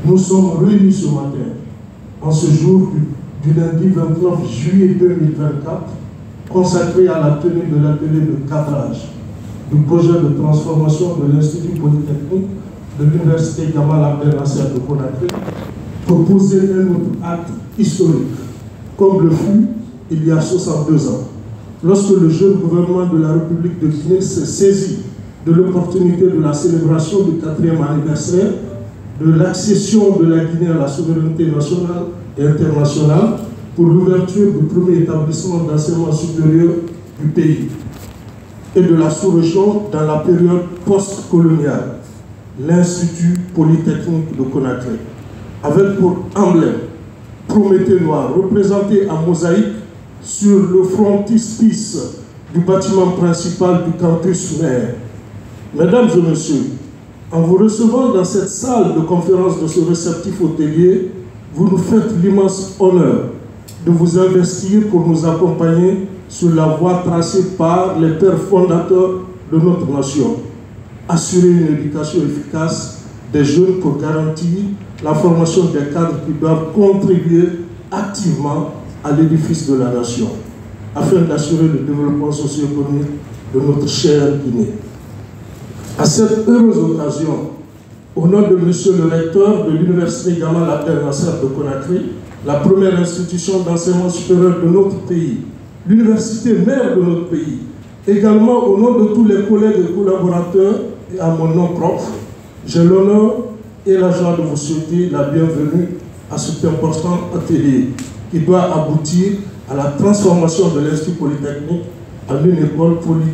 Nous sommes réunis ce matin, en ce jour du lundi 29 juillet 2024, consacré à la tenue de l'atelier de cadrage du projet de transformation de l'Institut Polytechnique de l'Université Gamal Abdel Nasser de Conakry, pour poser un autre acte historique, comme le fut il y a 62 ans, lorsque le jeune gouvernement de la République de Guinée s'est saisi de l'opportunité de la célébration du 4e anniversaire de l'accession de la Guinée à la souveraineté nationale et internationale pour l'ouverture du premier établissement d'enseignement supérieur du pays et de la sous-région dans la période post-coloniale, l'Institut Polytechnique de Conakry, avec pour emblème Prométhée noir représenté en mosaïque sur le frontispice du bâtiment principal du campus mère. Mesdames et messieurs, en vous recevant dans cette salle de conférence de ce réceptif hôtelier, vous nous faites l'immense honneur de vous investir pour nous accompagner sur la voie tracée par les pères fondateurs de notre nation. Assurer une éducation efficace des jeunes pour garantir la formation des cadres qui doivent contribuer activement à l'édifice de la nation, afin d'assurer le développement socio-économique de notre chère Guinée. À cette heureuse occasion, au nom de Monsieur le recteur de l'Université Gamal Abdel Nasser de Conakry, la première institution d'enseignement supérieur de notre pays, l'université mère de notre pays, également au nom de tous les collègues et collaborateurs et à mon nom propre, j'ai l'honneur et la joie de vous souhaiter la bienvenue à cet important atelier qui doit aboutir à la transformation de l'Institut Polytechnique en une école politique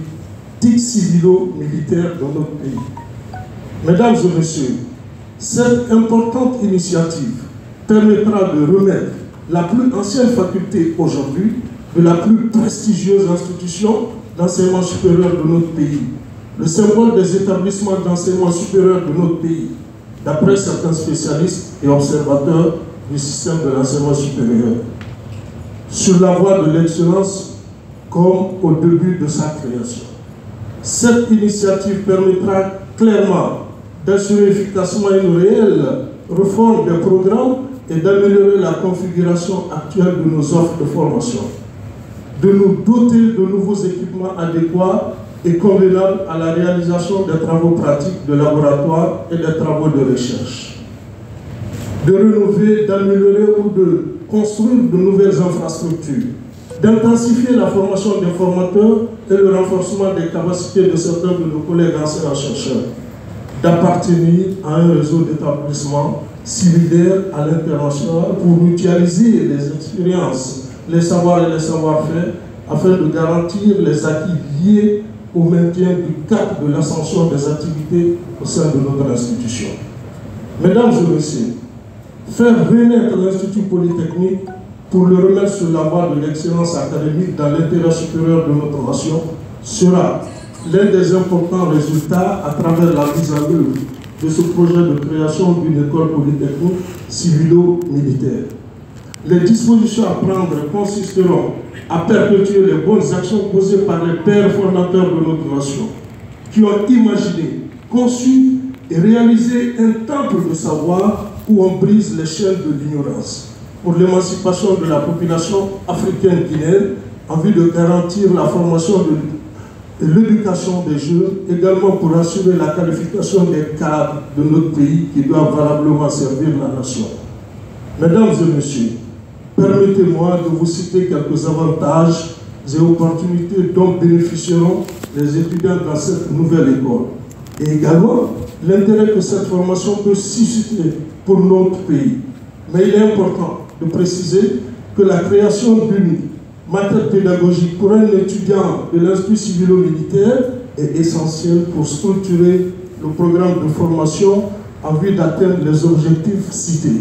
civilo-militaire dans notre pays. Mesdames et messieurs, cette importante initiative permettra de remettre la plus ancienne faculté aujourd'hui de la plus prestigieuse institution d'enseignement supérieur de notre pays, le symbole des établissements d'enseignement supérieur de notre pays, d'après certains spécialistes et observateurs du système de l'enseignement supérieur, sur la voie de l'excellence comme au début de sa création. Cette initiative permettra clairement d'assurer efficacement une réelle réforme des programmes et d'améliorer la configuration actuelle de nos offres de formation, de nous doter de nouveaux équipements adéquats et convenables à la réalisation des travaux pratiques de laboratoire et des travaux de recherche, de rénover, d'améliorer ou de construire de nouvelles infrastructures, d'intensifier la formation des formateurs et le renforcement des capacités de certains de nos collègues enseignants-chercheurs, d'appartenir à un réseau d'établissements similaires à l'international pour mutualiser les expériences, les savoirs et les savoir-faire afin de garantir les acquis liés au maintien du cap de l'ascension des activités au sein de notre institution. Mesdames et messieurs, faire renaître l'Institut Polytechnique pour le remettre sur la voie de l'excellence académique dans l'intérêt supérieur de notre nation sera l'un des importants résultats à travers la mise en œuvre de ce projet de création d'une école polytechnique civilo-militaire. Les dispositions à prendre consisteront à perpétuer les bonnes actions posées par les pères fondateurs de notre nation, qui ont imaginé, conçu et réalisé un temple de savoir où on brise les chaînes de l'ignorance, pour l'émancipation de la population africaine guinéenne, en vue de garantir la formation et l'éducation des jeunes, également pour assurer la qualification des cadres de notre pays qui doivent valablement servir la nation. Mesdames et messieurs, permettez-moi de vous citer quelques avantages et opportunités dont bénéficieront les étudiants dans cette nouvelle école, et également l'intérêt que cette formation peut susciter pour notre pays. Mais il est important de préciser que la création d'une matière pédagogique pour un étudiant de l'Institut civilo-militaire est essentielle pour structurer le programme de formation en vue d'atteindre les objectifs cités.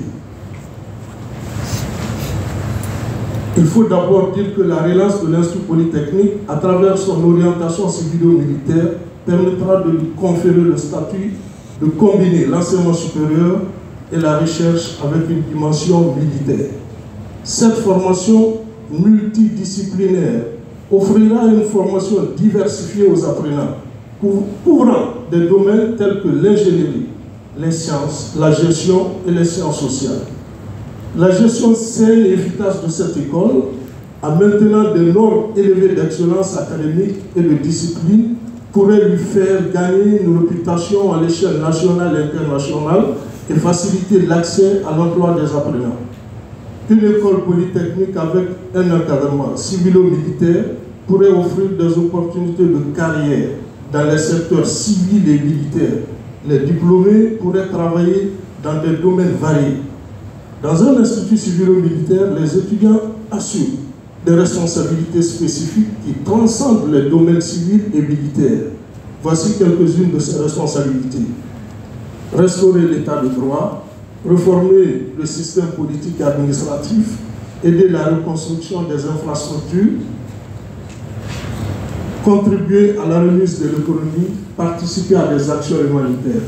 Il faut d'abord dire que la relance de l'Institut Polytechnique, à travers son orientation civilo-militaire, permettra de lui conférer le statut de combiner l'enseignement supérieur et la recherche avec une dimension militaire. Cette formation multidisciplinaire offrira une formation diversifiée aux apprenants, couvrant des domaines tels que l'ingénierie, les sciences, la gestion et les sciences sociales. La gestion saine et efficace de cette école, en maintenant des normes élevées d'excellence académique et de discipline, pourrait lui faire gagner une réputation à l'échelle nationale et internationale et faciliter l'accès à l'emploi des apprenants. Une école polytechnique avec un encadrement civilo-militaire pourrait offrir des opportunités de carrière dans les secteurs civils et militaires. Les diplômés pourraient travailler dans des domaines variés. Dans un institut civilo-militaire, les étudiants assument des responsabilités spécifiques qui transcendent les domaines civils et militaires. Voici quelques-unes de ces responsabilités. Restaurer l'état de droit, réformer le système politique et administratif, aider la reconstruction des infrastructures, contribuer à la remise de l'économie, participer à des actions humanitaires.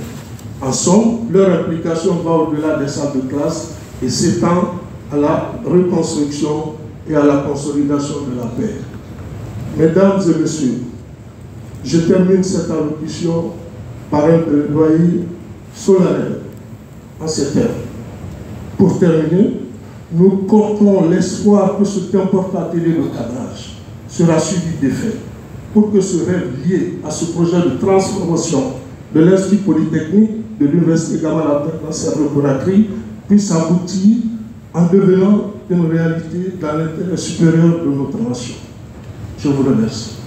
En somme, leur implication va au-delà des salles de classe et s'étend à la reconstruction et à la consolidation de la paix. Mesdames et messieurs, je termine cette allocution par un plaidoyer solennel en ces termes. Pour terminer, nous portons l'espoir que ce qu'importe atelier de cadrage sera suivi d'effet pour que ce rêve lié à ce projet de transformation de l'Institut Polytechnique de l'Université Gamal Abdel Nasser de Conakry puisse aboutir en devenant une réalité dans l'intérêt supérieur de notre nation. Je vous remercie.